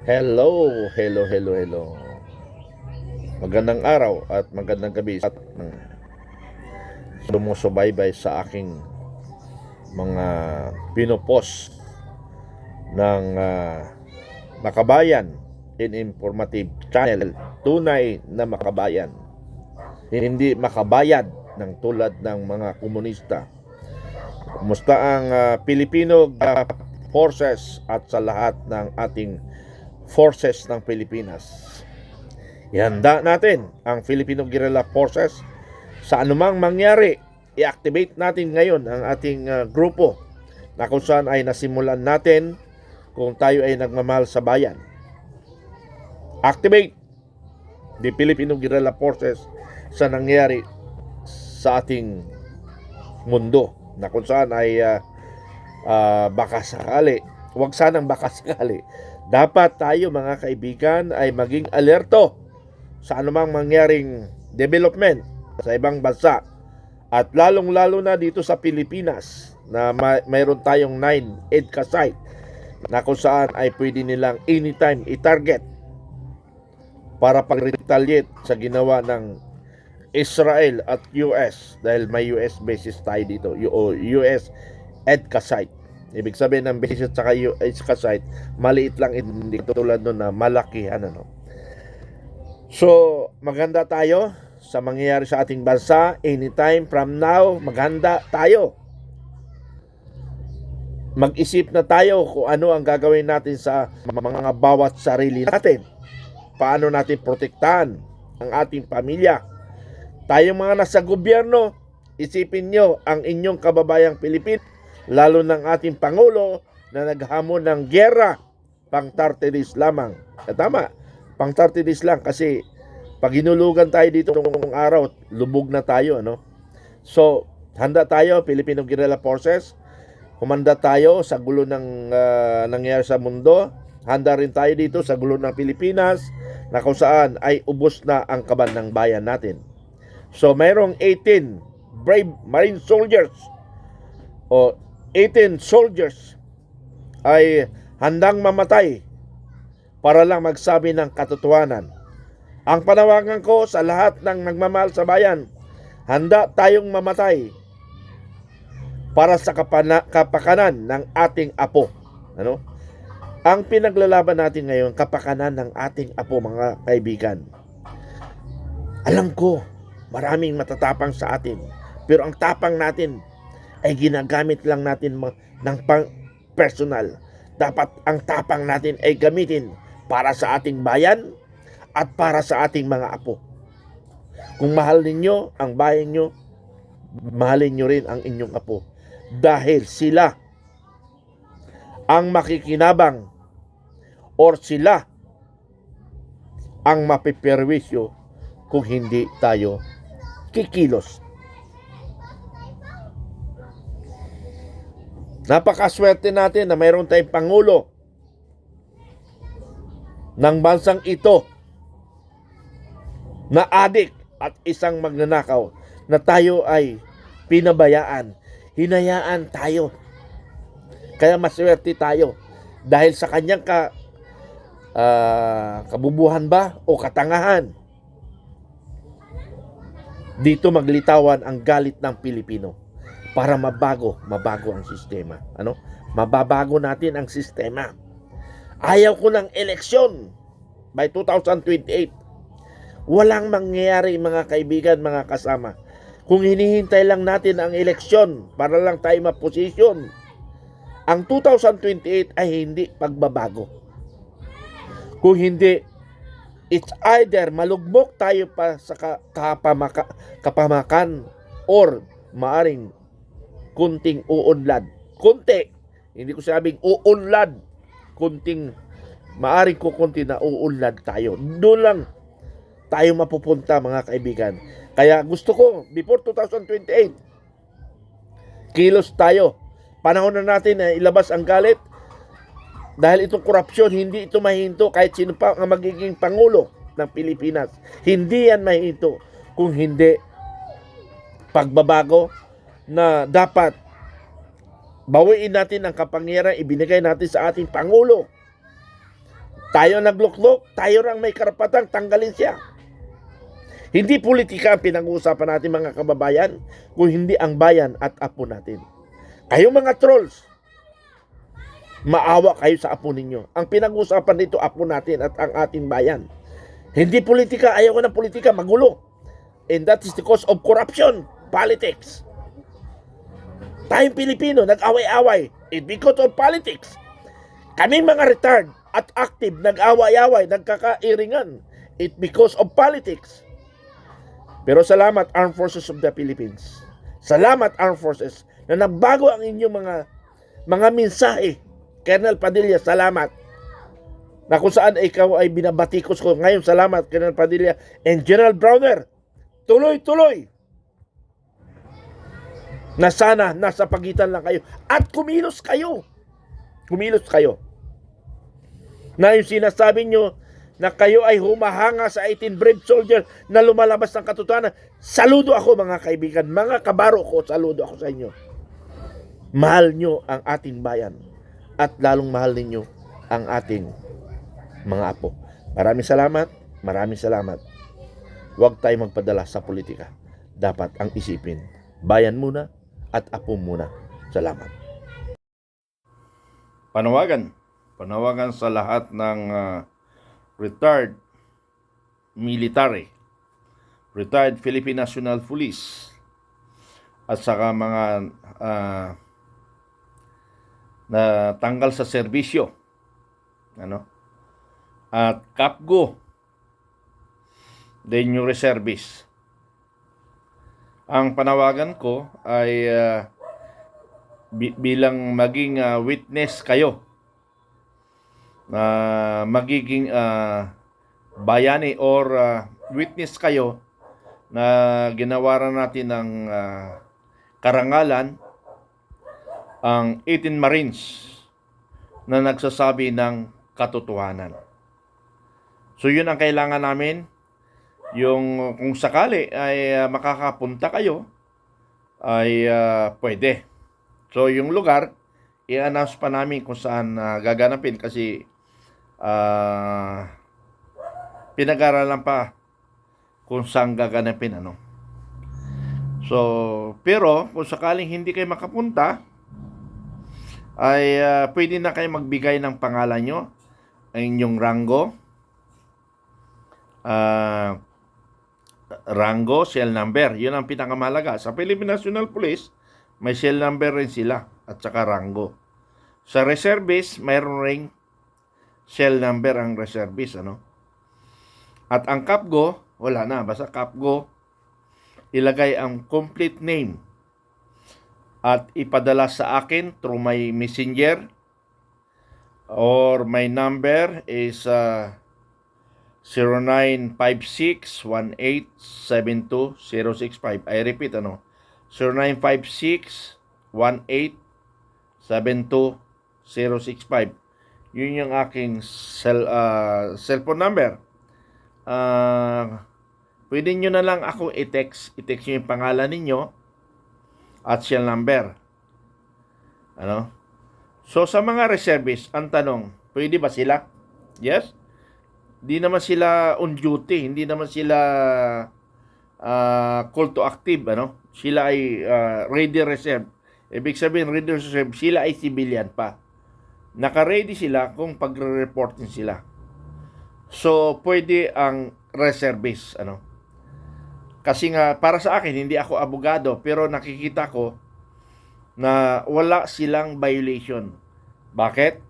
Hello, hello, hello, hello. Magandang araw at magandang gabi sa sumusubaybay sa aking mga pinopost ng Makabayan in Informative Channel. Tunay na makabayan. Hindi makabayad ng tulad ng mga komunista. Kumusta ang Filipino forces at sa lahat ng ating forces ng Pilipinas? Ihanda natin ang Filipino Guerrilla Forces sa anumang mangyari. I-activate natin ngayon ang ating grupo na kung saan ay nasimulan natin kung tayo ay nagmamahal sa bayan. Activate the Filipino Guerrilla Forces sa nangyari sa ating mundo na kung saan ay baka sakali, huwag sanang baka sakali, dapat tayo mga kaibigan ay maging alerto sa anumang mangyaring development sa ibang bansa at lalong-lalo na dito sa Pilipinas na mayroon tayong 9 EDCA site na kung saan ay pwede nilang anytime i-target para pag-retaliate sa ginawa ng Israel at US dahil may US bases tayo dito o US EDCA site. Ibig sabihin ng bases at EDCA site maliit lang, hindi tulad nun na malaki So, maganda tayo sa mangyayari sa ating bansa. Anytime from now, maghanda tayo. Mag-isip na tayo kung ano ang gagawin natin sa mga bawat sarili natin. Paano natin protektahan ang ating pamilya. Tayong mga nasa gobyerno, isipin nyo ang inyong kababayang Pilipino, lalo ng ating Pangulo na naghamon ng giyera, pang 30 days lamang. Tama, pang 30 days lang kasi pag hinulugan tayo dito ng araw, lubog na tayo, So, handa tayo, Filipino Guerrilla Forces. Humanda tayo sa gulo ng nangyayari sa mundo. Handa rin tayo dito sa gulo ng Pilipinas na kung saan ay ubos na ang kaban ng bayan natin. So, mayroong 18 brave Marine soldiers o 18 soldiers ay handang mamatay para lang magsabi ng katotohanan. Ang panawagan ko sa lahat ng nagmamahal sa bayan, handa tayong mamatay para sa kapakanan ng ating apo. Ang pinaglalaban natin ngayon, kapakanan ng ating apo, mga kaibigan. Alam ko, maraming matatapang sa atin, pero ang tapang natin ay ginagamit lang natin ng personal. Dapat ang tapang natin ay gamitin para sa ating bayan at para sa ating mga apo. Kung mahal ninyo ang bayan nyo, mahalin nyo rin ang inyong apo. Dahil sila ang makikinabang or sila ang mapiperwisyo kung hindi tayo kikilos. Napakaswerte natin na mayroon tayong Pangulo ng bansang ito na adik at isang magnanakaw na tayo ay pinabayaan. Hinayaan tayo. Kaya maswerte tayo dahil sa kanyang kabubuhan ba o katangahan. Dito maglitawan ang galit ng Pilipino para mabago ang sistema. Mababago natin ang sistema. Ayaw ko ng eleksyon by 2028. Walang mangyayari, mga kaibigan, mga kasama, kung hinihintay lang natin ang eleksyon para lang tayo maposisyon. Ang 2028 ay hindi pagbabago. Kung hindi, it's either malugmok tayo pa sa kapamakan or maaring kunting uunlad. Kunti, hindi ko sabing uunlad. Maaring kukunti na uunlad tayo. Doon lang tayo mapupunta, mga kaibigan. Kaya gusto ko, before 2028, kilos tayo. Panahon na natin na ilabas ang galit dahil itong korupsyon, hindi ito mahinto kahit sino pa ang magiging Pangulo ng Pilipinas. Hindi yan mahinto kung hindi pagbabago na dapat bawiin natin ang kapangyarihan ibinigay natin sa ating Pangulo. Tayo nagluklok, tayo lang may karapatang tanggalin siya. Hindi politika ang pinag-uusapan natin mga kababayan, kung hindi ang bayan at apo natin. Kayo mga trolls, maawa kayo sa apo ninyo. Ang pinag-uusapan dito, apo natin at ang ating bayan. Hindi politika, ayaw ko ng politika, magulo. And that is the cause of corruption, politics. Tayong Pilipino, nag-away-away. It's because of politics. Kami mga retard at active, nag-away-away, nagkakairingan. It's because of politics. Pero salamat Armed Forces of the Philippines. Salamat Armed Forces na nagbago ang inyong mga mensahe. Colonel Padilla, salamat. Na kung saan ikaw ay binabatikos ko. Ngayon, salamat Colonel Padilla and General Browner. Tuloy-tuloy. Na sana nasa pagitan lang kayo. At kumilos kayo. Kumilos kayo. Na yung sinasabi nyo na kayo ay humahanga sa 18 brave soldiers na lumalabas ng katotohanan. Saludo ako mga kaibigan, mga kabaro ko, saludo ako sa inyo. Mahal nyo ang ating bayan at lalong mahal ninyo ang ating mga apo. Maraming salamat, maraming salamat. Huwag tayo magpadala sa politika. Dapat ang isipin, bayan muna at apo muna. Salamat. Panawagan sa lahat ng retired military, retired Philippine National Police, at saka mga na tanggal sa serbisyo, at KAPGO, the new reservists. Ang panawagan ko ay bilang maging witness kayo na magiging bayani or witness kayo na ginawaran natin ng karangalan ang 18 Marines na nagsasabi ng katotohanan. So yun ang kailangan namin. Yung kung sakali ay makakapunta kayo ay pwede. So yung lugar i-announce pa namin kung saan gaganapin kasi pinag-aralan pa kung saan gaganapin So pero kung sakaling hindi kayo makapunta ay pwede na kayo magbigay ng pangalan nyo, ang inyong rango, cell number. Yun ang pinakamahalaga. Sa Philippine National Police, may cell number rin sila at saka rango. Sa reservist, mayroon ring cell number ang reservist, At ang KAPGO, wala na. Basta KAPGO, ilagay ang complete name at ipadala sa akin through my messenger or my number is 0956-1872-065. I repeat, 0956-1872-065. Yun yung aking cellphone number. Pwede nyo na lang ako i-text. I-text nyo yung pangalan ninyo at cell number. So sa mga reservists, ang tanong, pwede ba sila? Yes? Hindi naman sila on duty, hindi naman sila call to active, Sila ay ready reserve. Ibig sabihin, ready reserve, sila ay civilian pa. Naka-ready sila kung pagre-reportin sila. So, pwede ang reservist, Kasi nga, para sa akin, hindi ako abogado, pero nakikita ko na wala silang violation. Bakit?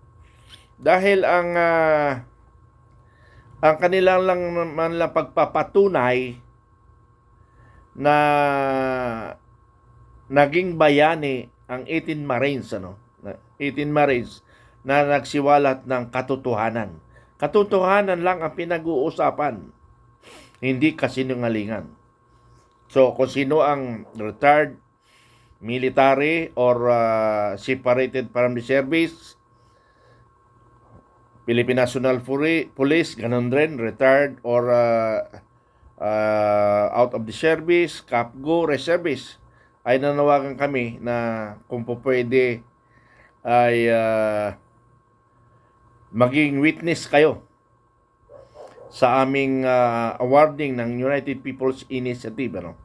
Dahil ang kanilang lang pagpapatunay na naging bayani ang 18 Marines, 18 Marines na nagsiwalat ng katotohanan. Katotohanan lang ang pinag-uusapan, hindi kasinungalingan. So, kung sino ang retired military or separated from the service, Philippine National Police, ganun rin, retired or out of the service, KAPGO, reservist, ay nanawagan kami na kung po pwede ay maging witness kayo sa aming awarding ng United People's Initiative, ano,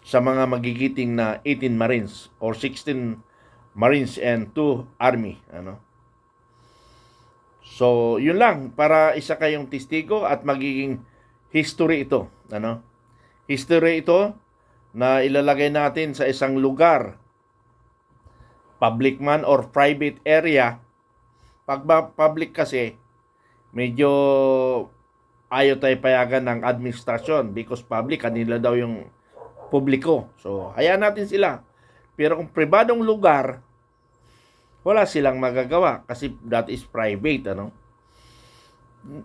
sa mga magigiting na 18 Marines or 16 Marines and 2 Army, ano. So, yun lang para isa kayong testigo at magiging history ito, ano. History ito na ilalagay natin sa isang lugar, public man or private area. Pag public kasi, medyo ayaw tayo payagan ng administrasyon because public, kanila daw yung publiko. So, hayaan natin sila. Pero kung pribadong lugar, wala silang magagawa kasi that is private, ano.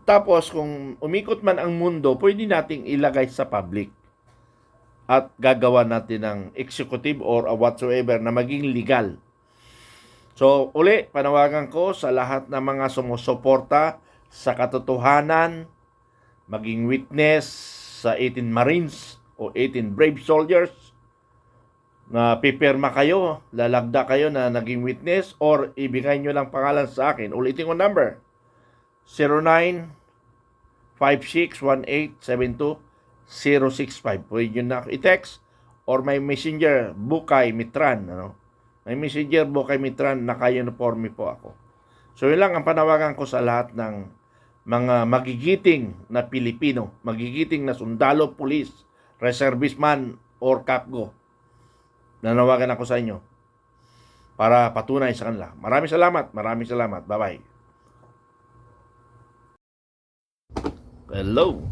Tapos, kung umikot man ang mundo, pwede nating ilagay sa public at gagawa natin ng executive or whatsoever na maging legal. So, uli, panawagan ko sa lahat ng mga sumusuporta sa katotohanan, maging witness sa 18 Marines o 18 brave soldiers na pipirma kayo, lalagda kayo na naging witness or ibigay nyo lang pangalan sa akin. Ulitin ko number, 0956187265. Pwede nyo na i-text or may messenger, Bukay Mitran, ano? May messenger, Bukay Mitran, naka-uniforme po ako. So yun lang ang panawagan ko sa lahat ng mga magigiting na Pilipino, magigiting na sundalo, pulis, reservistman, or kapgo. Nanawagan ako sa inyo para patunay sa kanila. Maraming salamat. Bye-bye. Hello.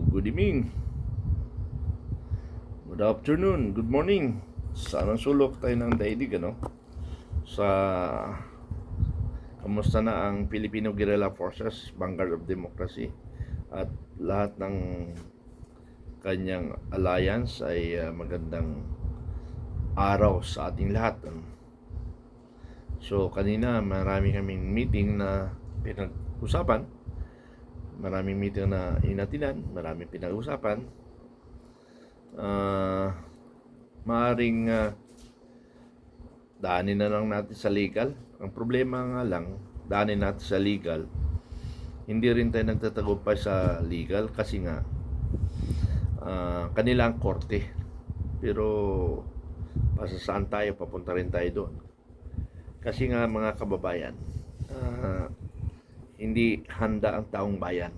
Good evening. Good afternoon. Good morning. Sana sulok tayo ng daigdig, ano? Sa kamusta na ang Filipino Guerrilla Forces, Vanguard of Democracy, at lahat ng kanyang alliance ay magandang araw sa ating lahat, ano? So kanina marami kaming meeting na pinag-usapan, maraming meeting na inatinan, maraming pinag-usapan. Maaring daanin na lang natin sa legal. Ang problema nga lang, daanin natin sa legal, hindi rin tayo nagtatagumpay sa legal kasi nga kanila ang korte. Pero pasasaan tayo, papunta rin tayo doon. Kasi nga mga kababayan, hindi handa ang taong bayan.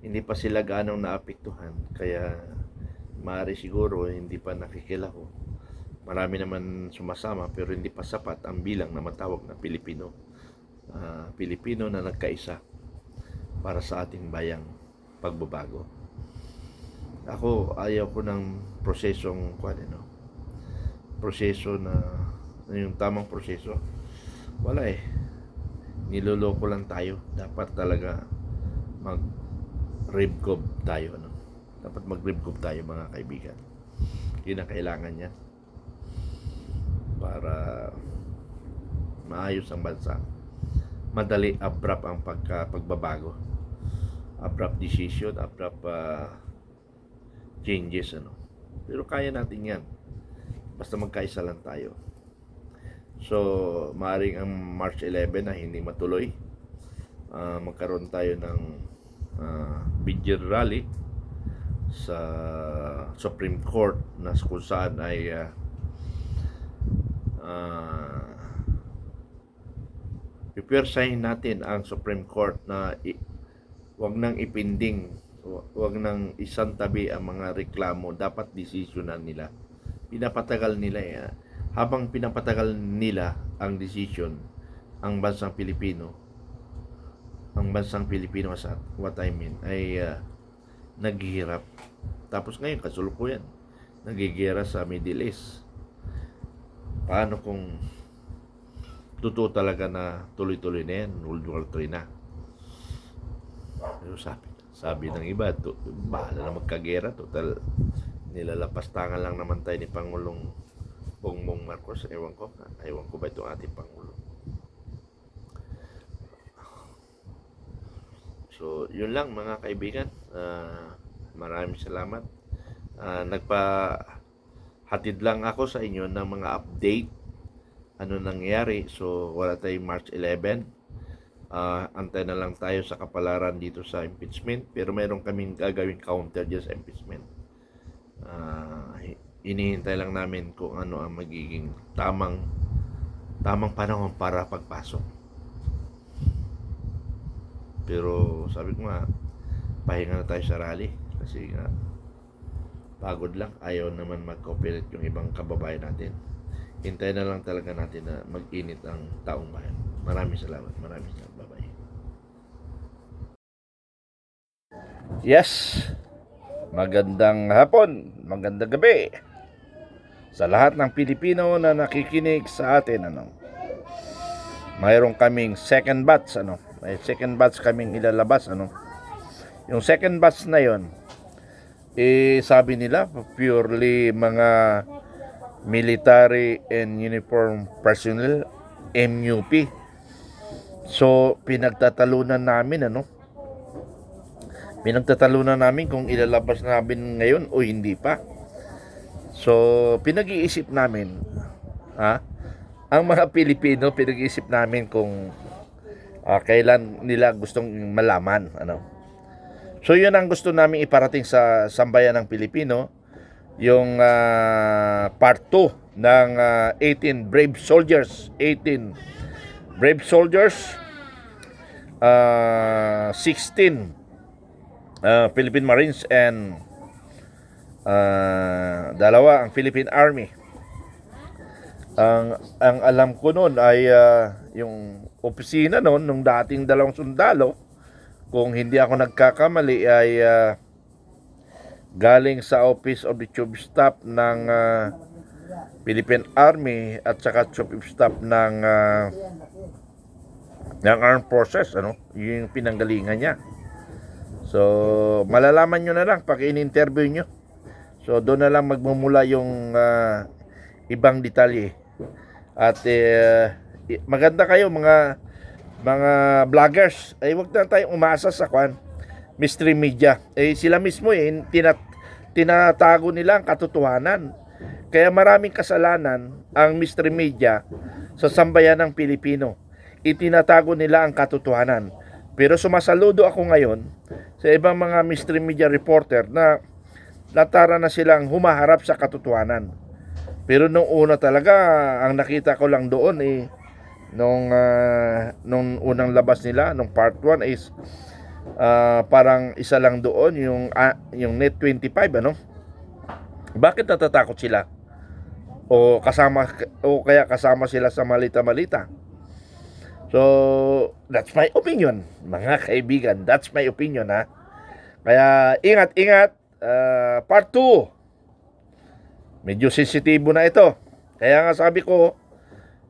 Hindi pa sila ganong naapektuhan, kaya maaari siguro hindi pa nakikilaho. Marami naman sumasama pero hindi pa sapat ang bilang na matawag na Pilipino. Pilipino na nagkaisa para sa ating bayang pagbabago. Ako, ayaw ko ng prosesong proseso na yung tamang proseso. Wala eh. Niloloko lang tayo. Dapat talaga mag-ribgob tayo, ano? Dapat mag-ribgob tayo, mga kaibigan. Yun ang kailangan yan para maayos ang bansa. Madali, abrupt ang pagbabago, abrupt decision, abrupt changes, ano. Pero kaya natin yan basta magkaisa lang tayo. So maaaring ang March 11 na hindi matuloy, magkaroon tayo ng vigil rally sa Supreme Court na kung saan ay pipwersahin natin ang Supreme Court na wag nang ipinding, wag nang isang tabi ang mga reklamo, dapat desisyonan nila. Pinapatagal nila habang pinapatagal nila ang decision, ang bansang Pilipino sa what I mean ay naghihirap. Tapos ngayon kasulukuyan nagigera sa Middle East. Paano kung totoo talaga na tuloy-tuloy na yan, World War III na? Pero sabi ng iba, bahala na magkagera, total nilalapastangan lang naman tayo ni Pangulong Bongbong Marcos. Ewan ko ba itong ating Pangulo. So yun lang, mga kaibigan. Maraming salamat. Nagpahatid lang ako sa inyo ng mga update, ano nangyari. So wala tayong March 11. Antay na lang tayo sa kapalaran dito sa impeachment, pero meron kaming gagawing counter dyan sa impeachment. Inihintay lang namin kung ano ang magiging tamang panahon para pagpasok. Pero sabi ko nga, pahinga na tayo sa rally kasi nga pagod lang, ayaw naman mag-cooperate yung ibang kababayan natin. Hintayin na lang talaga natin na mag-init ang taong bayan. Maraming salamat. Bye-bye. Yes, magandang hapon, magandang gabi sa lahat ng Pilipino na nakikinig sa atin. Mayroon kaming second batch, may second batch kaming ilalabas. Yung second batch na yon, sabi nila purely mga military and uniform personnel, MUP. So pinagtatalunan namin kung ilalabas namin ngayon o hindi pa. So pinag-iisip namin, ang mga Pilipino, pinag-iisip namin kung kailan nila gustong malaman. So yun ang gusto namin iparating sa sambayan ng Pilipino, yung part 2 ng 18 Brave Soldiers, 16 Philippine Marines and dalawa ang Philippine Army. Ang alam ko noon ay yung opisina noon nung dating dalawang sundalo, kung hindi ako nagkakamali, ay galing sa Office of the Chief of Staff ng Philippine Army at saka Chief of Staff ng Armed Forces, yung pinanggalingan niya. So malalaman nyo na lang pag in-interview nyo. So doon na lang magmumula yung ibang detalye. At maganda kayo mga vloggers, ay wag na tayong umasa sa mystery media. Sila mismo tinatago nila ang katotohanan. Kaya maraming kasalanan ang mystery media sa sambayan ng Pilipino. Itinatago nila ang katotohanan. Pero sumasaludo ako ngayon sa ibang mga mystery media reporter na latara na silang humaharap sa katotohanan. Pero nung una talaga, ang nakita ko lang doon nung unang labas nila, nung part 1 is parang isa lang doon yung Net 25, Bakit natatakot sila? O kaya kasama sila sa malita-malita? So, that's my opinion, mga kaibigan. That's my opinion, Kaya, ingat. Part 2. Medyo sensitibo na ito. Kaya nga sabi ko,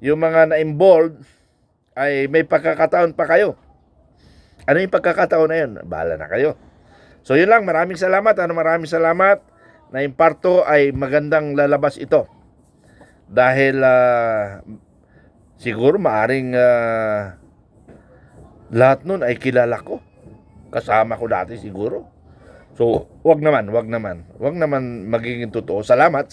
yung mga na-involved ay may pagkakataon pa kayo. Ano yung pagkakataon na yun? Bahala na kayo. So, yun lang. Maraming salamat. Maraming salamat na yung part 2 ay magandang lalabas ito. Dahil siguro maaring lahat nun ay kilala ko. Kasama ko dati siguro. So, wag naman magiging totoo. Salamat.